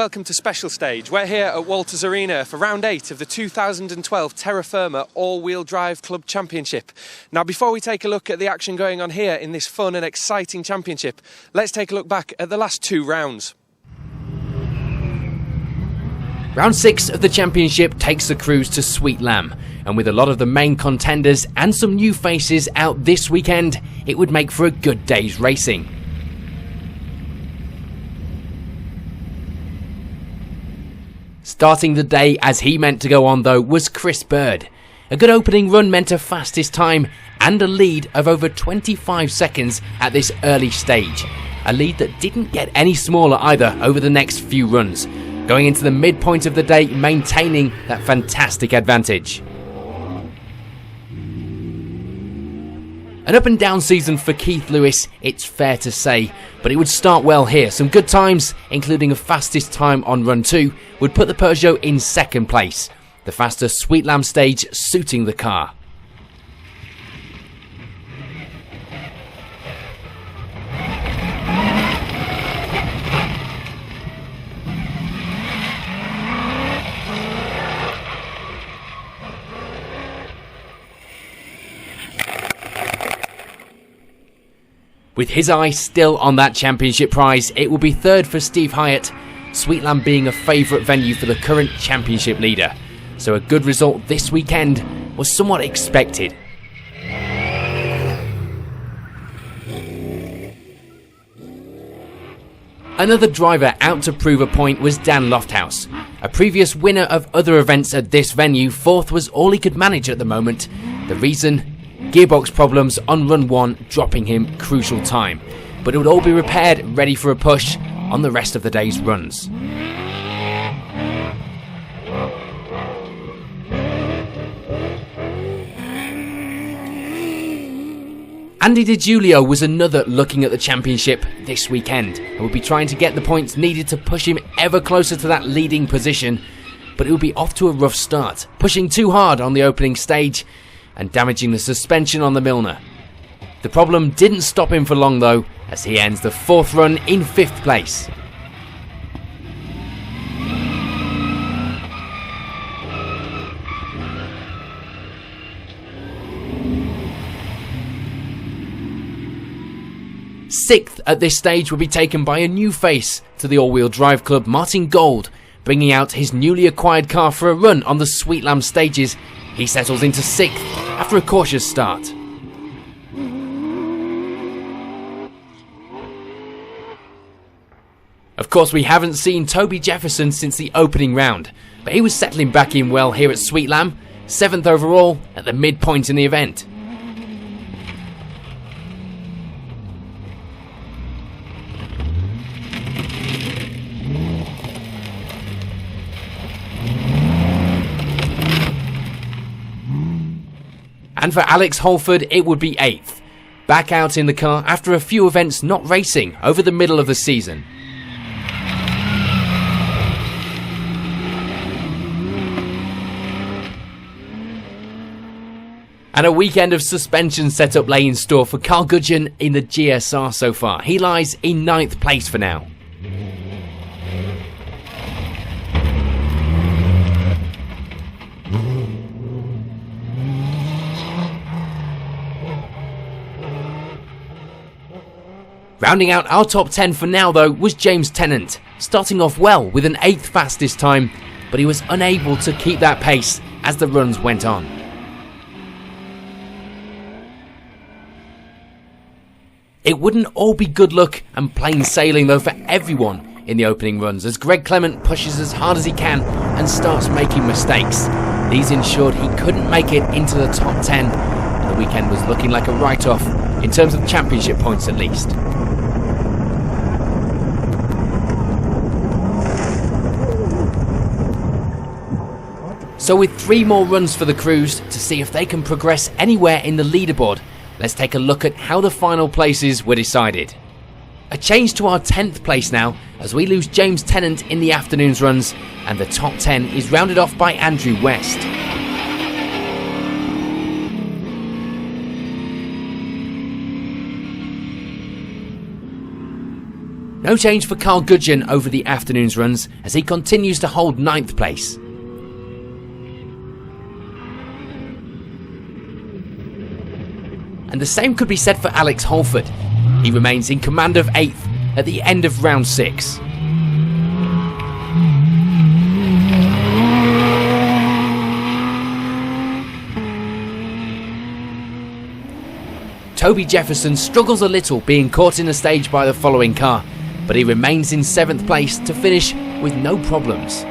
welcome to Special Stage. We're here at Walters Arena for round 8 of the 2012 Terrafirma All-Wheel Drive Club Championship. Now, before we take a look at the action going on here in this fun and exciting championship, let's take a look back at the last 2 rounds. Round 6 of the championship takes the cruise to Sweet Lamb, and with a lot of the main contenders and some new faces out this weekend, it would make for a good day's racing. Starting the day as he meant to go on though was Chris Bird. A good opening run meant a fastest time and a lead of over 25 seconds at this early stage. A lead that didn't get any smaller either over the next few runs, going into the midpoint of the day maintaining that fantastic advantage. An up and down season for Keith Lewis, it's fair to say, but it would start well here. Some good times, including a fastest time on run 2, would put the Peugeot in second place. The faster Sweet Lamb stage suiting the car. With his eye still on that championship prize, it will be third for Steve Hyatt, Sweet Lamb being a favourite venue for the current championship leader. So a good result this weekend was somewhat expected. Another driver out to prove a point was Dan Lofthouse. A previous winner of other events at this venue, fourth was all he could manage at the moment. The reason? Gearbox problems on run 1 dropping him crucial time, but it would all be repaired, ready for a push on the rest of the day's runs. Andy DiGiulio was another looking at the championship this weekend and would be trying to get the points needed to push him ever closer to that leading position, but it would be off to a rough start, pushing too hard on the opening stage and damaging the suspension on the Milner. The problem didn't stop him for long though, as he ends the 4th run in 5th place. Sixth at this stage will be taken by a new face to the all-wheel drive club, Martin Gold, bringing out his newly acquired car for a run on the Sweet Lamb stages. He settles into 6th after a cautious start. Of course, we haven't seen Toby Jefferson since the opening round, but he was settling back in well here at Sweet Lamb, 7th overall at the midpoint in the event. And for Alex Holford, it would be 8th, back out in the car after a few events not racing over the middle of the season. And a weekend of suspension setup lay in store for Carl Gudgeon in the GSR so far. He lies in 9th place for now. Rounding out our top 10 for now though was James Tennant, starting off well with an 8th fastest time, but he was unable to keep that pace as the runs went on. It wouldn't all be good luck and plain sailing though for everyone in the opening runs, as Greg Clement pushes as hard as he can and starts making mistakes. These ensured he couldn't make it into the top 10, and the weekend was looking like a write-off in terms of championship points at least. So with 3 more runs for the crews to see if they can progress anywhere in the leaderboard, let's take a look at how the final places were decided. A change to our 10th place now, as we lose James Tennant in the afternoon's runs, and the top 10 is rounded off by Andrew West. No change for Carl Gudgeon over the afternoon's runs as he continues to hold 9th place. And the same could be said for Alex Holford. He remains in command of 8th at the end of round 6. Toby Jefferson struggles a little being caught in the stage by the following car, but he remains in 7th place to finish with no problems.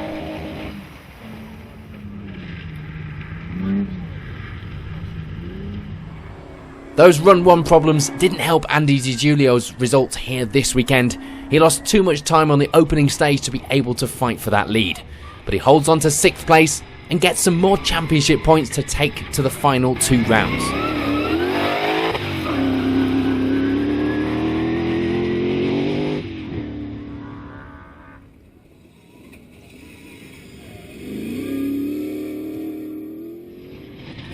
Those run 1 problems didn't help Andy DiGiulio's results here this weekend. He lost too much time on the opening stage to be able to fight for that lead, but he holds on to 6th place and gets some more championship points to take to the final 2 rounds.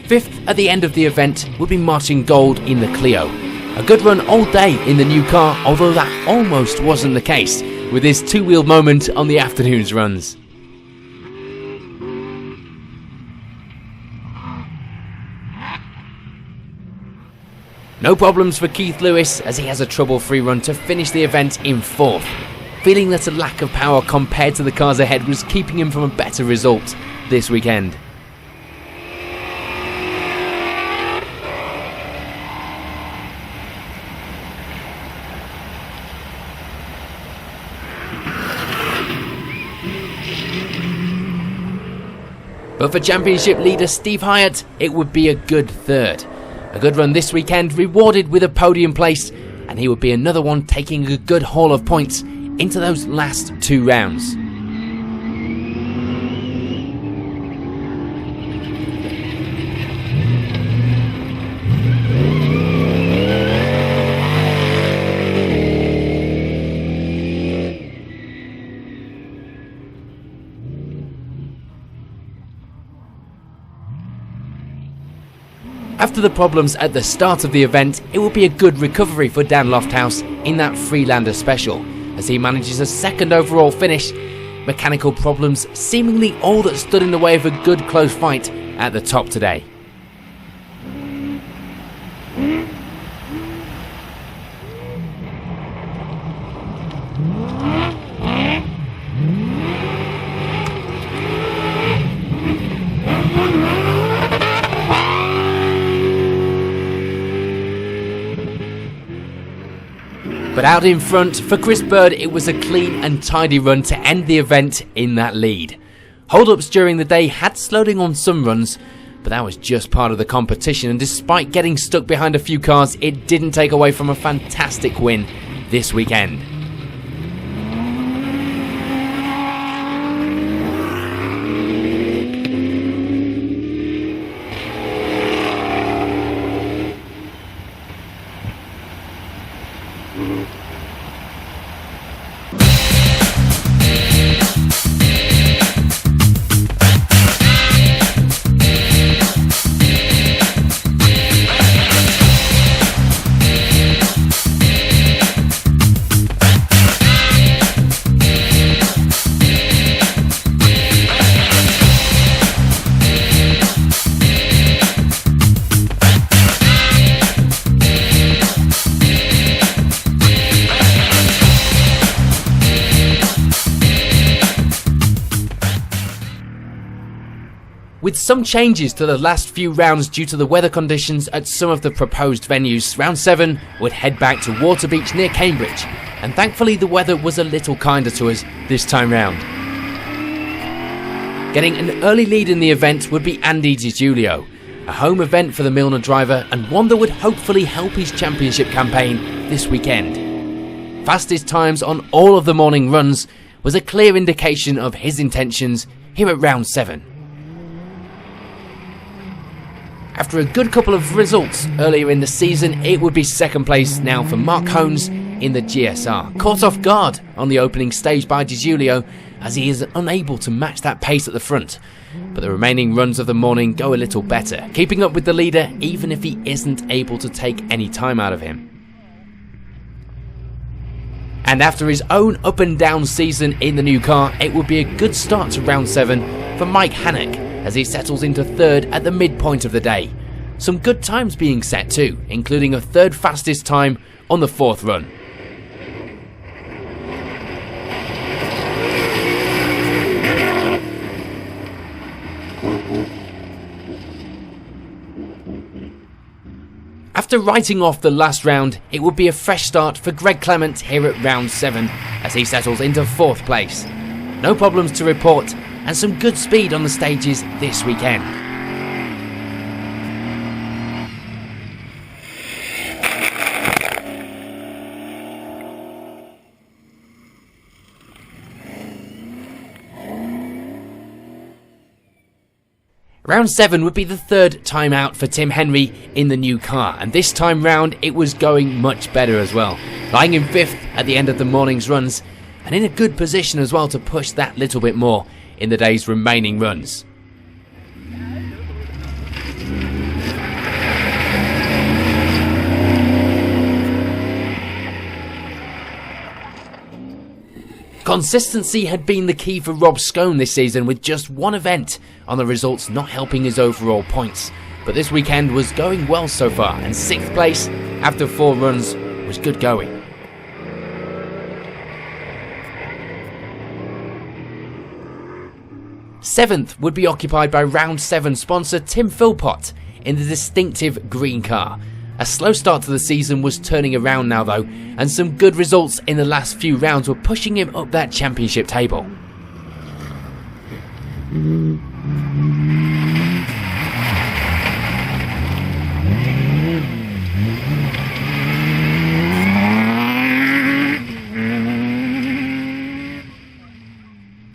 Fifth at the end of the event would be Martin Gold in the Clio. A good run all day in the new car, although that almost wasn't the case with his 2-wheel moment on the afternoon's runs. No problems for Keith Lewis as he has a trouble-free run to finish the event in 4th, feeling that a lack of power compared to the cars ahead was keeping him from a better result this weekend. But for championship leader Steve Hyatt, it would be a good 3rd. A good run this weekend, rewarded with a podium place, and he would be another one taking a good haul of points into those last 2 rounds. After the problems at the start of the event, it will be a good recovery for Dan Lofthouse in that Freelander special, as he manages a 2nd overall finish. Mechanical problems seemingly all that stood in the way of a good close fight at the top today. But out in front, for Chris Bird, it was a clean and tidy run to end the event in that lead. Hold-ups during the day had slowed on some runs, but that was just part of the competition, and despite getting stuck behind a few cars, it didn't take away from a fantastic win this weekend. With some changes to the last few rounds due to the weather conditions at some of the proposed venues, round 7 would head back to Waterbeach near Cambridge, and thankfully the weather was a little kinder to us this time round. Getting an early lead in the event would be Andy DiGiulio, a home event for the Milner driver and one that would hopefully help his championship campaign this weekend. Fastest times on all of the morning runs was a clear indication of his intentions here at round 7. After a good couple of results earlier in the season, it would be 2nd place now for Mark Hones in the GSR. Caught off guard on the opening stage by DiGiulio as he is unable to match that pace at the front. But the remaining runs of the morning go a little better, keeping up with the leader even if he isn't able to take any time out of him. And after his own up and down season in the new car, it would be a good start to round 7 for Mike Hannock as he settles into 3rd at the midpoint of the day. Some good times being set too, including a 3rd fastest time on the 4th run. After writing off the last round, it would be a fresh start for Greg Clement here at round 7 as he settles into 4th place. No problems to report and some good speed on the stages this weekend. Round 7 would be the 3rd time out for Tim Henry in the new car, and this time round it was going much better as well, lying in 5th at the end of the morning's runs and in a good position as well to push that little bit more in the day's remaining runs. Consistency had been the key for Rob Scone this season, with just one event on the results not helping his overall points. But this weekend was going well so far, and 6th place after 4 runs was good going. Seventh would be occupied by round 7 sponsor Tim Philpott in the distinctive green car. A slow start to the season was turning around now though, and some good results in the last few rounds were pushing him up that championship table.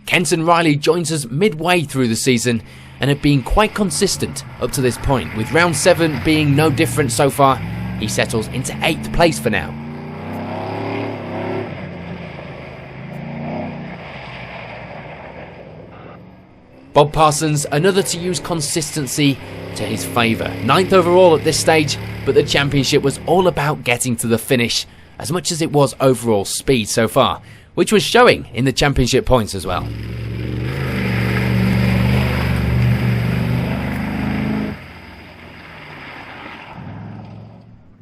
Kenton Riley joins us midway through the season and have been quite consistent up to this point, with round 7 being no different so far. He settles into 8th place for now. Bob Parsons, another to use consistency to his favour. 9th overall at this stage, but the championship was all about getting to the finish as much as it was overall speed so far, which was showing in the championship points as well.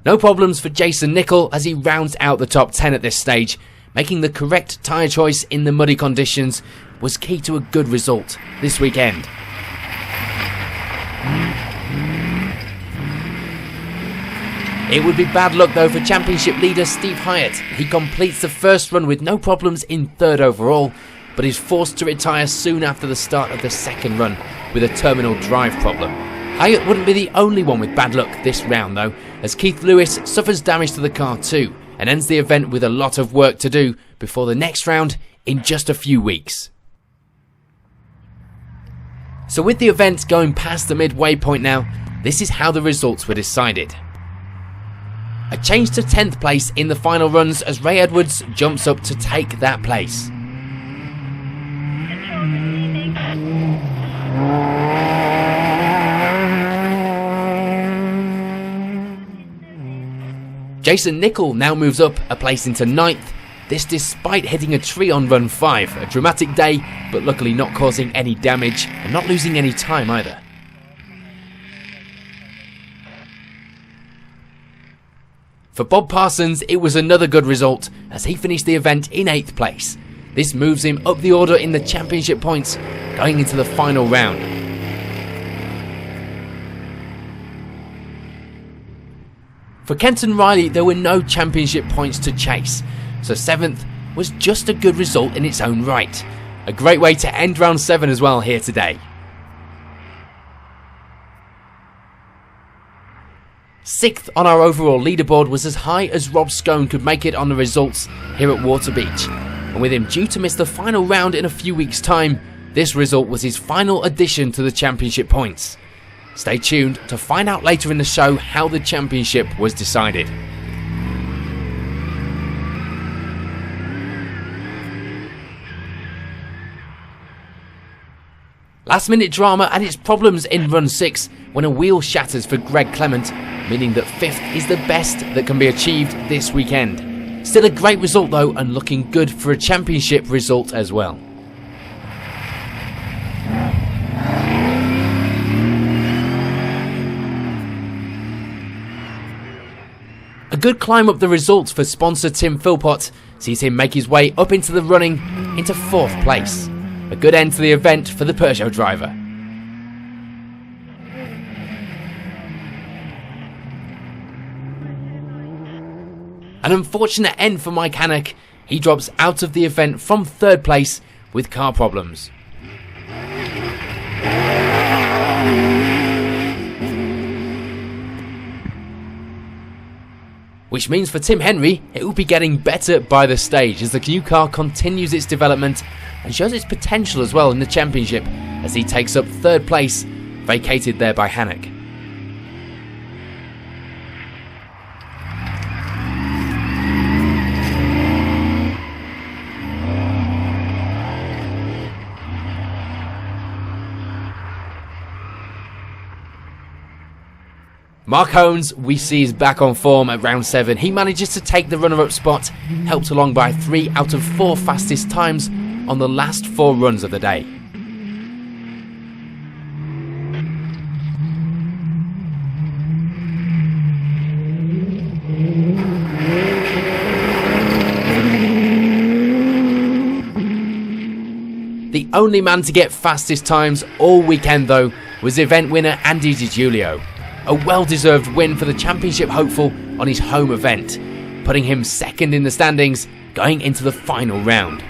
No problems for Jason Nicol as he rounds out the top 10 at this stage. Making the correct tyre choice in the muddy conditions was key to a good result this weekend. It would be bad luck though for championship leader Steve Hyatt. He completes the first run with no problems in 3rd overall, but is forced to retire soon after the start of the 2nd run with a terminal drive problem. Hyatt wouldn't be the only one with bad luck this round though, as Keith Lewis suffers damage to the car too, and ends the event with a lot of work to do before the next round in just a few weeks. So with the event going past the midway point now, this is how the results were decided. A change to 10th place in the final runs as Ray Edwards jumps up to take that place. Jason Nicol now moves up a place into 9th, this despite hitting a tree on run 5. A dramatic day, but luckily not causing any damage and not losing any time either. For Bob Parsons, it was another good result as he finished the event in 8th place. This moves him up the order in the championship points going into the final round. For Kenton Riley, there were no championship points to chase, so 7th was just a good result in its own right. A great way to end round 7 as well here today. 6th on our overall leaderboard was as high as Rob Scone could make it on the results here at Water Beach, and with him due to miss the final round in a few weeks' time, this result was his final addition to the championship points. Stay tuned to find out later in the show how the championship was decided. Last minute drama and its problems in run 6 when a wheel shatters for Greg Clement, meaning that 5th is the best that can be achieved this weekend. Still a great result though, and looking good for a championship result as well. A good climb up the results for sponsor Tim Philpott sees him make his way up into the running into 4th place. A good end to the event for the Peugeot driver. An unfortunate end for Mike Hannock. He drops out of the event from 3rd place with car problems. Which means for Tim Henry, it will be getting better by the stage as the new car continues its development and shows its potential as well in the championship as he takes up 3rd place, vacated there by Hannock. Mark Hones, we see, is back on form at round 7. He manages to take the runner-up spot, helped along by 3 out of 4 fastest times on the last 4 runs of the day. The only man to get fastest times all weekend though was event winner Andy Di Giulio. A well-deserved win for the championship hopeful on his home event, putting him 2nd in the standings going into the final round.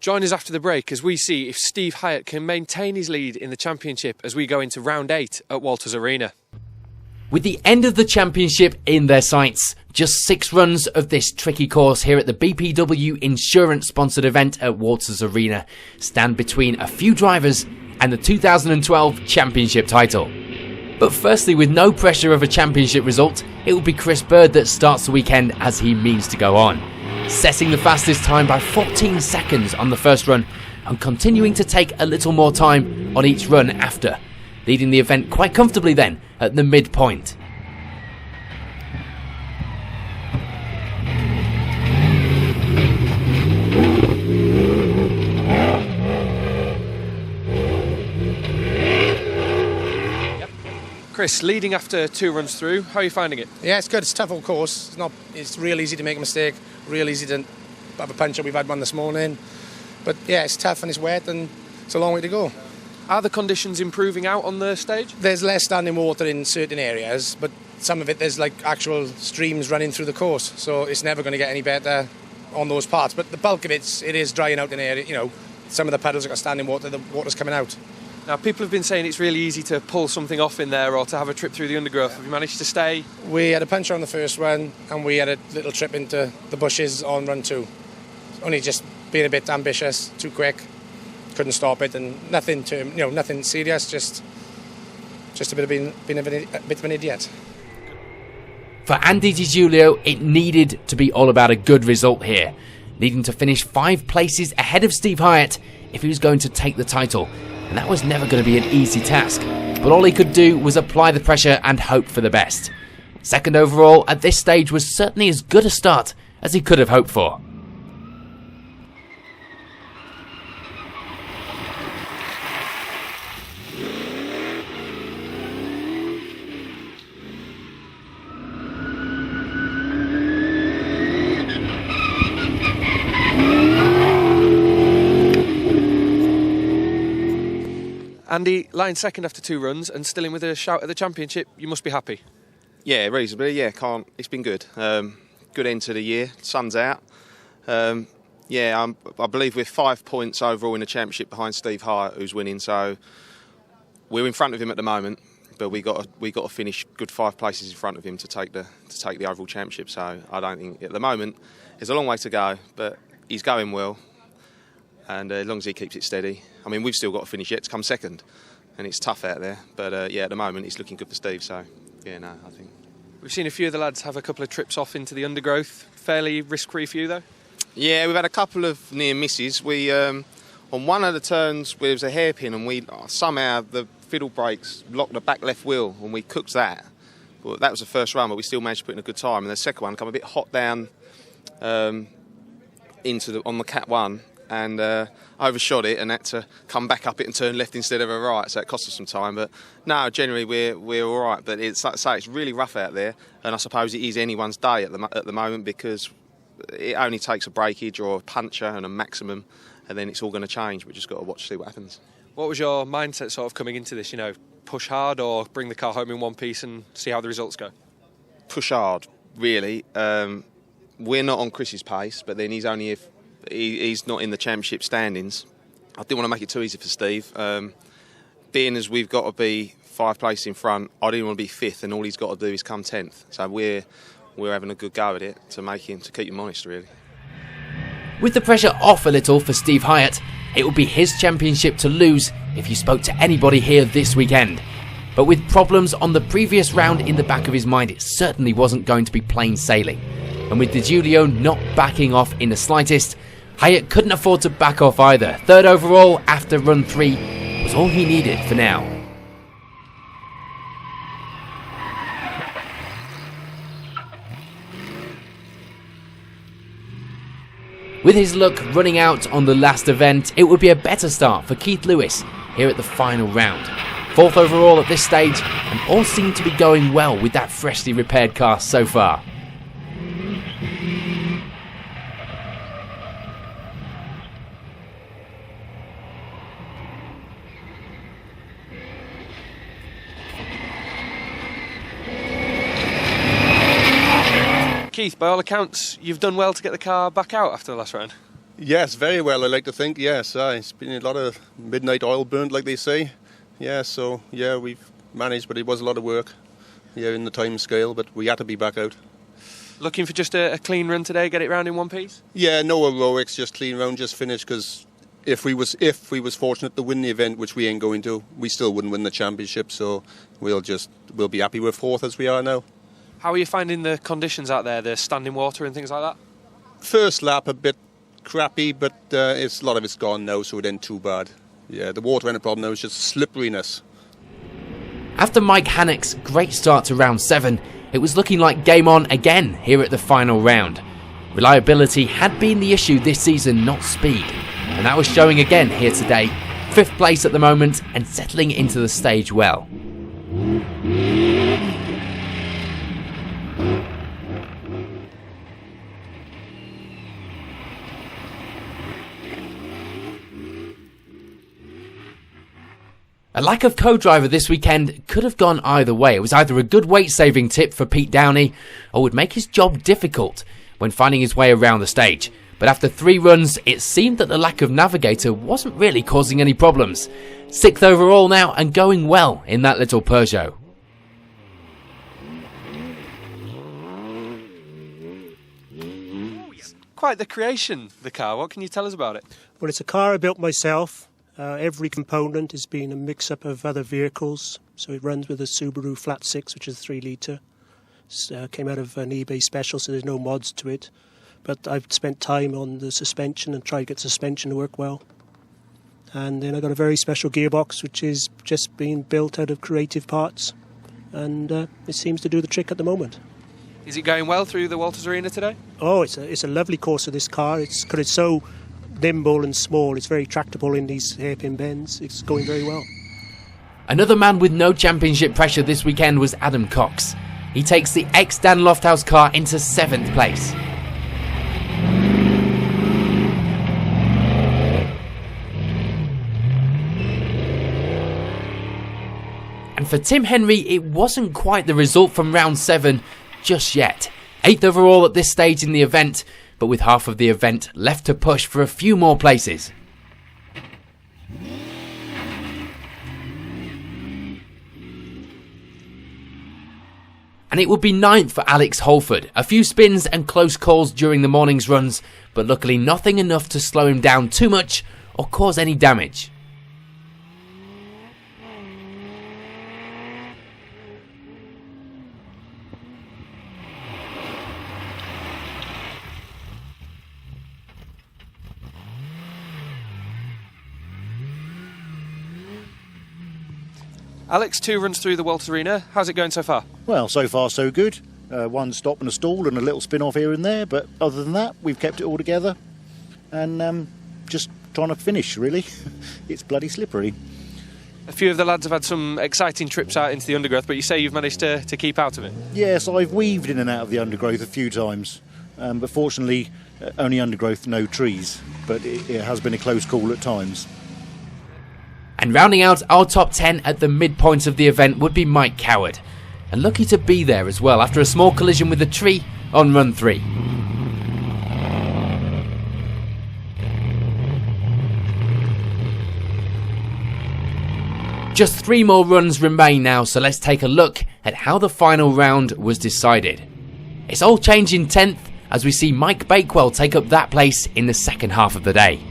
Join us after the break as we see if Steve Hyatt can maintain his lead in the championship as we go into round 8 at Walters Arena. With the end of the championship in their sights, just 6 runs of this tricky course here at the BPW Insurance sponsored event at Walters Arena stand between a few drivers and the 2012 championship title. But firstly, with no pressure of a championship result, it will be Chris Bird that starts the weekend as he means to go on, setting the fastest time by 14 seconds on the first run and continuing to take a little more time on each run after, leading the event quite comfortably then at the midpoint. Chris, leading after 2 runs through, how are you finding it? Yeah, it's good. It's a tough old course. It's real easy to make a mistake, real easy to have a punch-up. We've had one this morning. But yeah, it's tough and it's wet and it's a long way to go. Are the conditions improving out on the stage? There's less standing water in certain areas, but some of it there's like actual streams running through the course, so it's never going to get any better on those parts. But the bulk of it is drying out in area. You know, some of the puddles have got standing water, the water's coming out. Now, people have been saying it's really easy to pull something off in there or to have a trip through the undergrowth. Have you managed to stay? We had a puncture on the first run and we had a little trip into the bushes on run 2. Only just being a bit ambitious, too quick, couldn't stop it, and nothing serious, just a bit of being a bit of an idiot. For Andy Di Giulio, it needed to be all about a good result here, needing to finish 5 places ahead of Steve Hyatt if he was going to take the title. And that was never going to be an easy task, but all he could do was apply the pressure and hope for the best. 2nd overall at this stage was certainly as good a start as he could have hoped for. Andy, lying 2nd after 2 runs and still in with a shout at the championship, you must be happy. Yeah, reasonably. Yeah, it's been good. Good end to the year. Sun's out. I believe we're 5 points overall in the championship behind Steve Hyatt, who's winning. So we're in front of him at the moment, but we got to finish good 5 places in front of him to take the overall championship. So I don't think at the moment there's a long way to go, but he's going well. And as long as he keeps it steady, I mean, we've still got to finish yet to come 2nd, and it's tough out there. But at the moment, it's looking good for Steve. So, I think. We've seen a few of the lads have a couple of trips off into the undergrowth. Fairly risk-free for you, though? Yeah, we've had a couple of near misses. We on one of the turns there was a hairpin, and we somehow the fiddle brakes locked the back left wheel, and we cooked that. But that was the first run, but we still managed to put in a good time. And the second one come a bit hot down on the Cat 1, and overshot it, and had to come back up it and turn left instead of a right. So it cost us some time. But no, generally we're all right. But it's like I say, it's really rough out there, and I suppose it is anyone's day at the moment, because it only takes a breakage or a puncture and a maximum, and then it's all going to change. We just got to watch to see what happens. What was your mindset sort of coming into this? Push hard or bring the car home in one piece and see how the results go? Push hard, really. We're not on Chris's pace, but then he's not in the championship standings. I didn't want to make it too easy for Steve. Being as we've got to be 5 places in front, I didn't want to be 5th, and all he's got to do is come 10th. So we're having a good go at it to keep him honest, really. With the pressure off a little for Steve Hyatt, it would be his championship to lose if you spoke to anybody here this weekend. But with problems on the previous round in the back of his mind, it certainly wasn't going to be plain sailing. And with Di Giulio not backing off in the slightest, Hyatt couldn't afford to back off either. 3rd overall after run 3 was all he needed for now. With his luck running out on the last event, it would be a better start for Keith Lewis here at the final round. 4th overall at this stage, and all seemed to be going well with that freshly repaired car so far. Keith, by all accounts, you've done well to get the car back out after the last round. Yes, very well, I like to think, yes. It's been a lot of midnight oil burnt, like they say. Yeah, so, yeah, we've managed, but it was a lot of work, in the time scale, but we had to be back out. Looking for just a clean run today, get it round in one piece? Yeah, no heroics, just clean round, just finish, because if we was fortunate to win the event, which we ain't going to, we still wouldn't win the championship, so we'll be happy with 4th as we are now. How are you finding the conditions out there, the standing water and things like that? First lap a bit crappy, but a lot of it's gone now, so it ain't too bad. Yeah, the water ain't a problem now, it's just slipperiness. After Mike Hannock's great start to round 7, it was looking like game on again here at the final round. Reliability had been the issue this season, not speed, and that was showing again here today. 5th place at the moment and settling into the stage well. A lack of co-driver this weekend could have gone either way. It was either a good weight-saving tip for Pete Downey or would make his job difficult when finding his way around the stage. But after 3 runs, it seemed that the lack of navigator wasn't really causing any problems. 6th overall now and going well in that little Peugeot. Quite the creation, the car. What can you tell us about it? Well, it's a car I built myself. Every component has been a mix-up of other vehicles. So it runs with a Subaru Flat 6, which is 3 litre. Came out of an eBay special, so there's no mods to it. But I've spent time on the suspension and tried to get suspension to work well. And then I got a very special gearbox, which is just being built out of creative parts. And it seems to do the trick at the moment. Is it going well through the Walters Arena today? Oh, it's a lovely course of this car. It's so nimble and small. It's very tractable in these hairpin bends. It's going very well. Another man with no championship pressure this weekend was Adam Cox. He takes the ex-Dan Lofthouse car into 7th place. And for Tim Henry, it wasn't quite the result from round 7 just yet. 8th overall at this stage in the event, but with half of the event left to push for a few more places. And it would be 9th for Alex Holford. A few spins and close calls during the morning's runs, but luckily nothing enough to slow him down too much or cause any damage. Alex, 2 runs through the Walters Arena. How's it going so far? Well, so far so good. One stop and a stall and a little spin-off here and there, but other than that, we've kept it all together and just trying to finish, really. It's bloody slippery. A few of the lads have had some exciting trips out into the undergrowth, but you say you've managed to keep out of it? Yes, I've weaved in and out of the undergrowth a few times, but fortunately only undergrowth, no trees, but it has been a close call at times. And rounding out our top 10 at the midpoint of the event would be Mike Coward. And lucky to be there as well after a small collision with a tree on run 3. Just 3 more runs remain now, so let's take a look at how the final round was decided. It's all changed in 10th as we see Mike Bakewell take up that place in the second half of the day.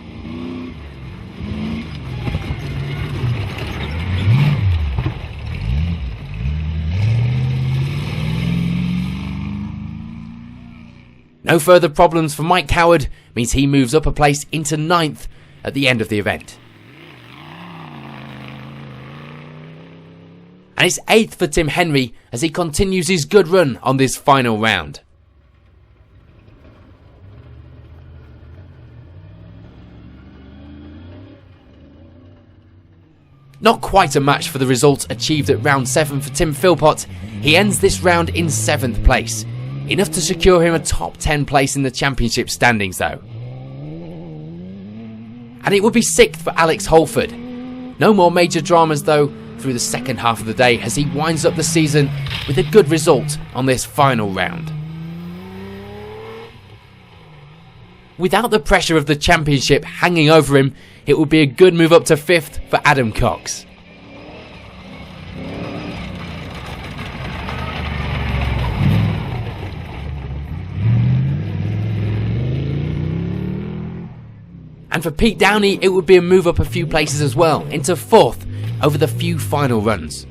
No further problems for Mike Coward means he moves up a place into 9th at the end of the event. And it's 8th for Tim Henry as he continues his good run on this final round. Not quite a match for the result achieved at round 7 for Tim Philpott. He ends this round in 7th place. Enough to secure him a top 10 place in the championship standings though. And it would be 6th for Alex Holford. No more major dramas though through the second half of the day as he winds up the season with a good result on this final round. Without the pressure of the championship hanging over him, it would be a good move up to 5th for Adam Cox. And for Pete Downey, it would be a move up a few places as well, into 4th over the few final runs.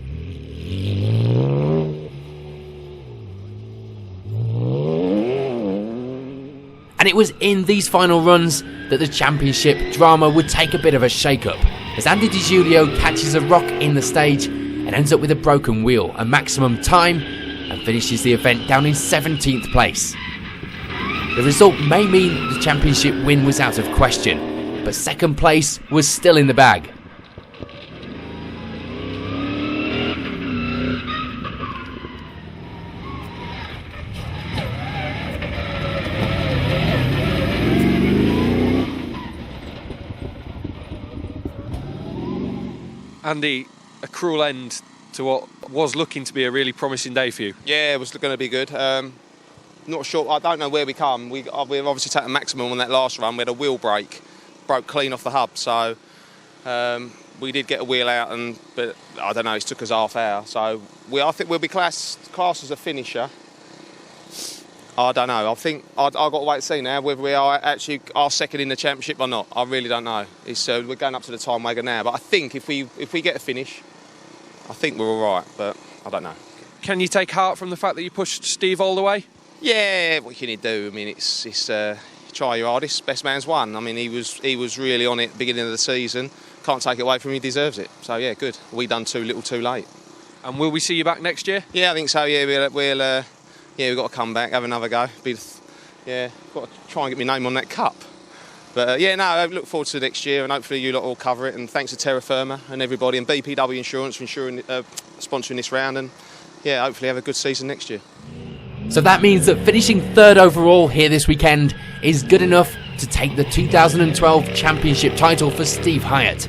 And it was in these final runs that the championship drama would take a bit of a shake-up, as Andy Di Giulio catches a rock in the stage and ends up with a broken wheel, a maximum time, and finishes the event down in 17th place. The result may mean the championship win was out of question, but second place was still in the bag. Andy, a cruel end to what was looking to be a really promising day for you. Yeah, it was going to be good. Not sure, I don't know where we come. We've obviously taken maximum on that last run. We had a wheel break, broke clean off the hub, so we did get a wheel out, but I don't know, it took us half hour. So I think we'll be classed as a finisher. I don't know. I think I've got to wait and see now whether we are second in the championship or not. I really don't know. We're going up to the time wagon now, but I think if we get a finish, I think we're all right. But I don't know. Can you take heart from the fact that you pushed Steve all the way? Yeah, what can you do? I mean, it's try your hardest. Best man's won. I mean, he was really on it at the beginning of the season. Can't take it away from him. He deserves it. So yeah, good. We done too little, too late. And will we see you back next year? Yeah, I think so. Yeah, we've got to come back, have another go. Got to try and get my name on that cup. But I look forward to next year, and hopefully you lot will cover it. And thanks to Terrafirma and everybody, and BPW Insurance for sponsoring this round. And hopefully have a good season next year. So that means that finishing 3rd overall here this weekend is good enough to take the 2012 championship title for Steve Hyatt.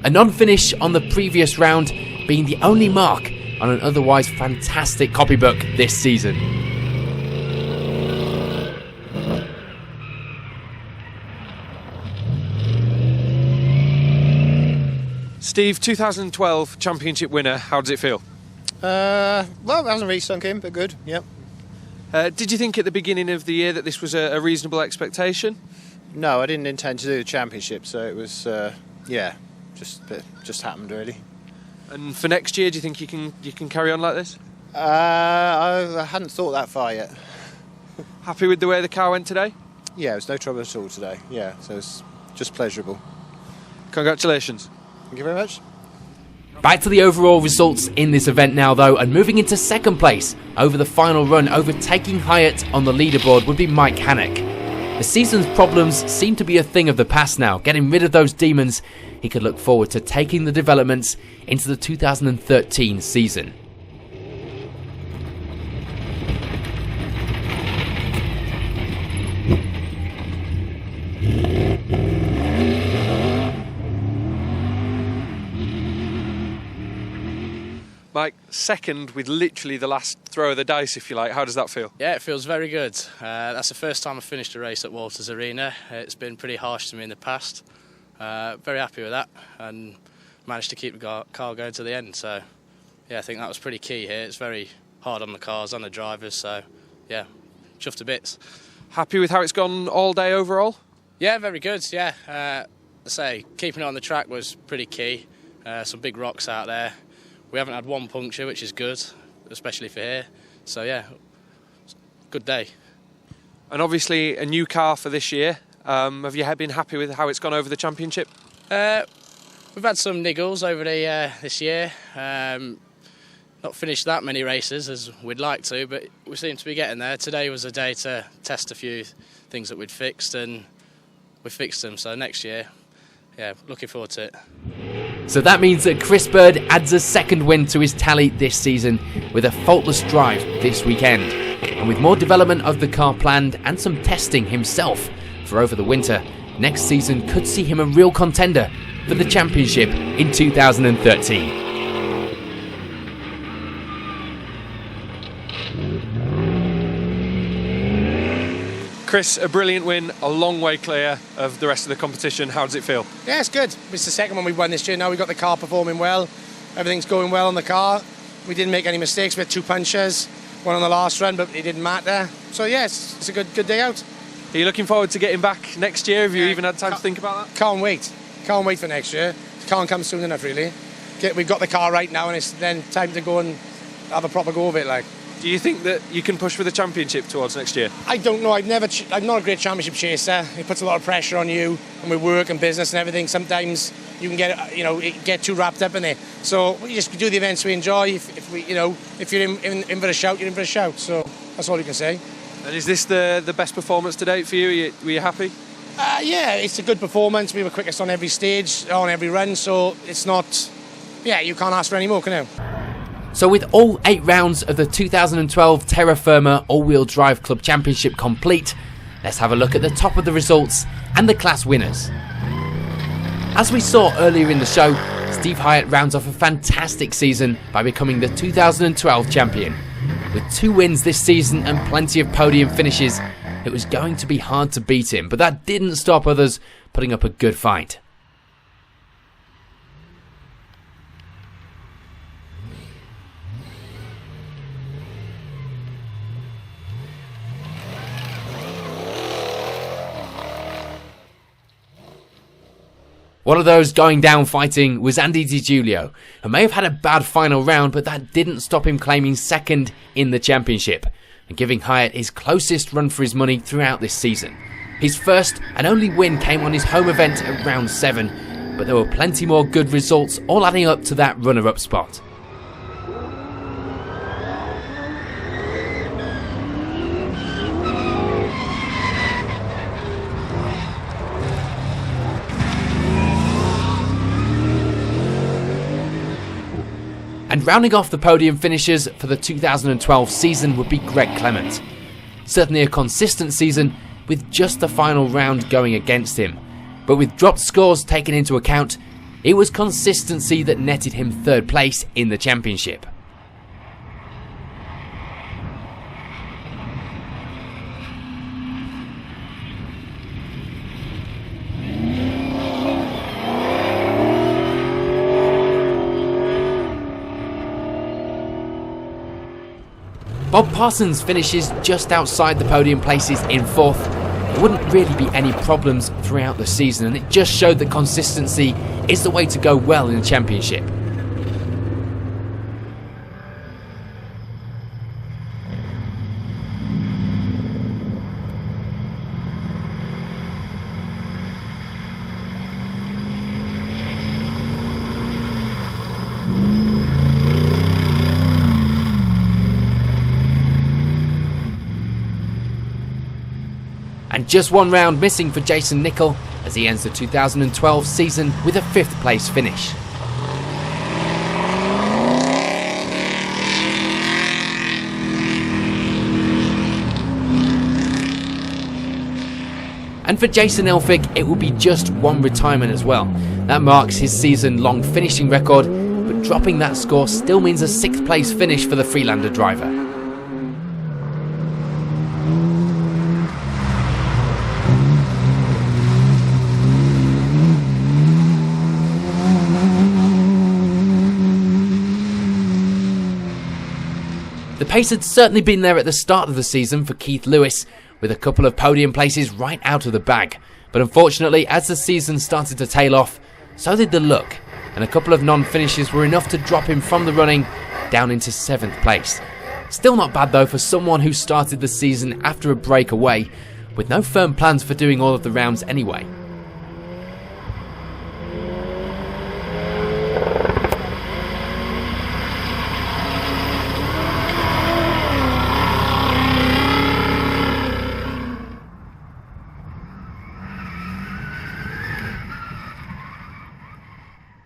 A non-finish on the previous round being the only mark on an otherwise fantastic copybook this season. Steve, 2012 championship winner, how does it feel? Well, it hasn't really sunk in, but good, yep. Did you think at the beginning of the year that this was a reasonable expectation? No, I didn't intend to do the championship, so it was, just happened really. And for next year, do you think you can carry on like this? I hadn't thought that far yet. Happy with the way the car went today? Yeah, it was no trouble at all today. Yeah, so it's just pleasurable. Congratulations. Thank you very much. Back to the overall results in this event now though, and moving into second place over the final run, overtaking Hyatt on the leaderboard would be Mike Hannock. The season's problems seem to be a thing of the past now. Getting rid of those demons, he could look forward to taking the developments into the 2013 season. Mike, second with literally the last throw of the dice, if you like. How does that feel? Yeah, it feels very good. That's the first time I've finished a race at Walters Arena. It's been pretty harsh to me in the past. Very happy with that and managed to keep the car going to the end. So, yeah, I think that was pretty key here. It's very hard on the cars, on the drivers. So, yeah, chuffed to bits. Happy with how it's gone all day overall? Yeah, very good, yeah. I say, keeping it on the track was pretty key. Some big rocks out there. We haven't had one puncture, which is good, especially for here. So, yeah, good day. And obviously a new car for this year. Have you been happy with how it's gone over the championship? We've had some niggles over this year. Not finished that many races as we'd like to, but we seem to be getting there. Today was a day to test a few things that we'd fixed, and we fixed them. So next year, yeah, looking forward to it. So that means that Chris Bird adds a second win to his tally this season with a faultless drive this weekend. And with more development of the car planned and some testing himself for over the winter, next season could see him a real contender for the championship in 2013. Chris, a brilliant win, a long way clear of the rest of the competition. How does it feel? Yeah, it's good. It's the second one we've won this year now. We've got the car performing well. Everything's going well on the car. We didn't make any mistakes. We had 2 punches, one on the last run, but it didn't matter. So, yeah, it's a good day out. Are you looking forward to getting back next year? Have you even had time to think about that? Can't wait. Can't wait for next year. Can't come soon enough, really. We've got the car right now, and it's then time to go and have a proper go of it, like. Do you think that you can push for the championship towards next year? I don't know. I'm not a great championship chaser. It puts a lot of pressure on you, and with work and business and everything. Sometimes you can get too wrapped up in it. So we just do the events we enjoy. If you're in for a shout, you're in for a shout. So that's all you can say. And is this the best performance to date for you? Were you happy? Yeah, it's a good performance. We were quickest on every stage, on every run. So it's not. Yeah, you can't ask for any more, can you? So with all 8 rounds of the 2012 Terrafirma All-Wheel Drive Club Championship complete, let's have a look at the top of the results and the class winners. As we saw earlier in the show, Steve Hyatt rounds off a fantastic season by becoming the 2012 champion. With 2 wins this season and plenty of podium finishes, it was going to be hard to beat him, but that didn't stop others putting up a good fight. One of those going down fighting was Andy Di Giulio, who may have had a bad final round, but that didn't stop him claiming second in the championship and giving Hyatt his closest run for his money throughout this season. His first and only win came on his home event at round 7, but there were plenty more good results all adding up to that runner-up spot. And rounding off the podium finishers for the 2012 season would be Greg Clement. Certainly a consistent season with just the final round going against him. But with dropped scores taken into account, it was consistency that netted him 3rd place in the championship. Bob Parsons finishes just outside the podium places in 4th. There wouldn't really be any problems throughout the season, and it just showed that consistency is the way to go well in the championship. just one round missing for Jason Nicol as he ends the 2012 season with a 5th place finish. And for Jason Elphick, it will be just one retirement as well. That marks his season-long finishing record, but dropping that score still means a 6th place finish for the Freelander driver. The pace had certainly been there at the start of the season for Keith Lewis, with a couple of podium places right out of the bag. But unfortunately, as the season started to tail off, so did the luck, and a couple of non-finishes were enough to drop him from the running down into 7th place. Still not bad though for someone who started the season after a break away, with no firm plans for doing all of the rounds anyway.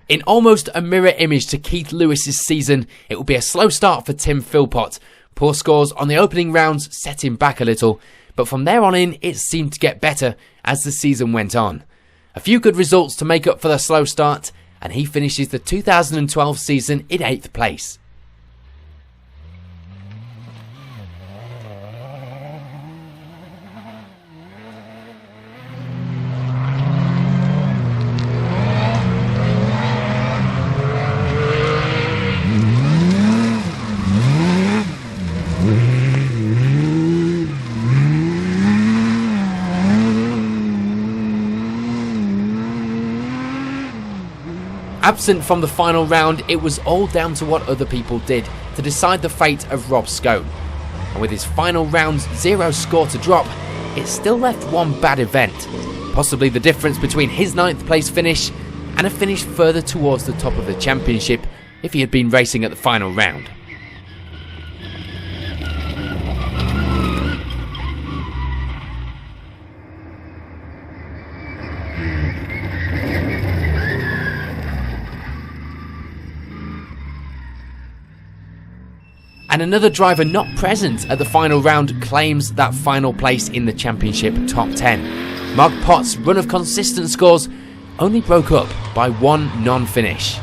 In almost a mirror image to Keith Lewis's season, it will be a slow start for Tim Philpott. Poor scores on the opening rounds set him back a little, but from there on in it seemed to get better as the season went on. A few good results to make up for the slow start, and he finishes the 2012 season in 8th place. Absent from the final round, it was all down to what other people did to decide the fate of Rob Scone. And with his final round's 0 score to drop, it still left one bad event, possibly the difference between his 9th place finish and a finish further towards the top of the championship if he had been racing at the final round. And another driver not present at the final round claims that final place in the championship top 10. Mark Potts' run of consistent scores only broke up by one non-finish.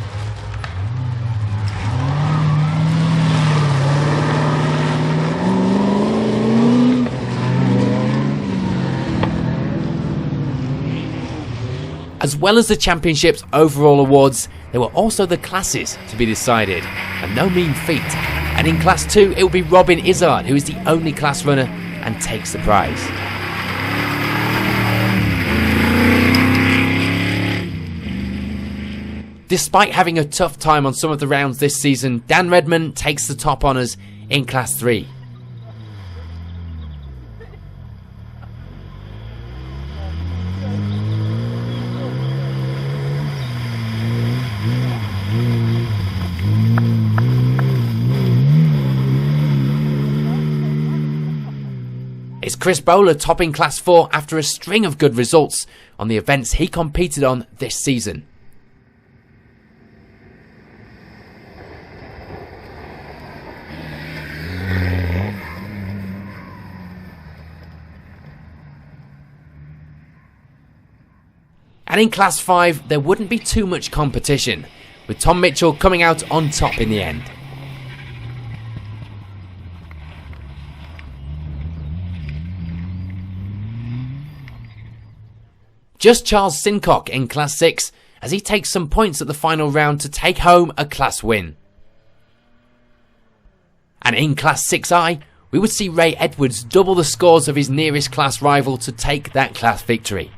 As well as the championship's overall awards, there were also the classes to be decided, and no mean feat. And in Class 2, it will be Robin Izzard who is the only class runner and takes the prize. Despite having a tough time on some of the rounds this season, Dan Redman takes the top honours in Class 3. It's Chris Bowler topping Class 4 after a string of good results on the events he competed on this season. And in Class 5, there wouldn't be too much competition, with Tom Mitchell coming out on top in the end. Just Charles Sincock in Class 6 as he takes some points at the final round to take home a class win. And in Class 6I, we would see Ray Edwards double the scores of his nearest class rival to take that class victory.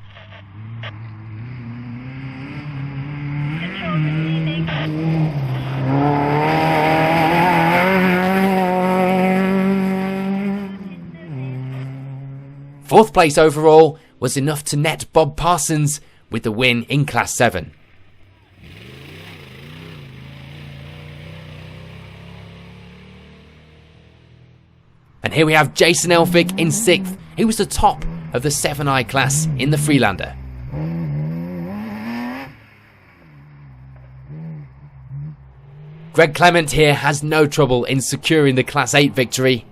Fourth place overall was enough to net Bob Parsons with the win in Class 7. And here we have Jason Elphick in 6th. He was the top of the 7i class in the Freelander. Greg Clement here has no trouble in securing the Class 8 victory.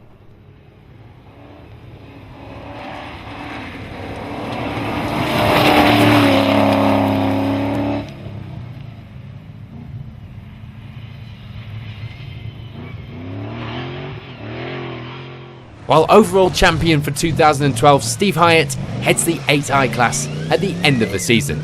While overall champion for 2012 Steve Hyatt heads the 8i class at the end of the season.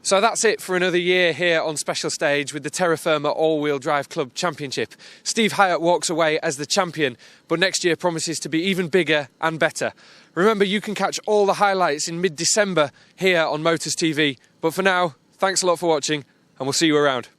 So that's it for another year here on Special Stage with the Terrafirma All-Wheel Drive Club Championship. Steve Hyatt walks away as the champion, but next year promises to be even bigger and better. Remember, you can catch all the highlights in mid-December here on Motors TV. But for now, thanks a lot for watching, and we'll see you around.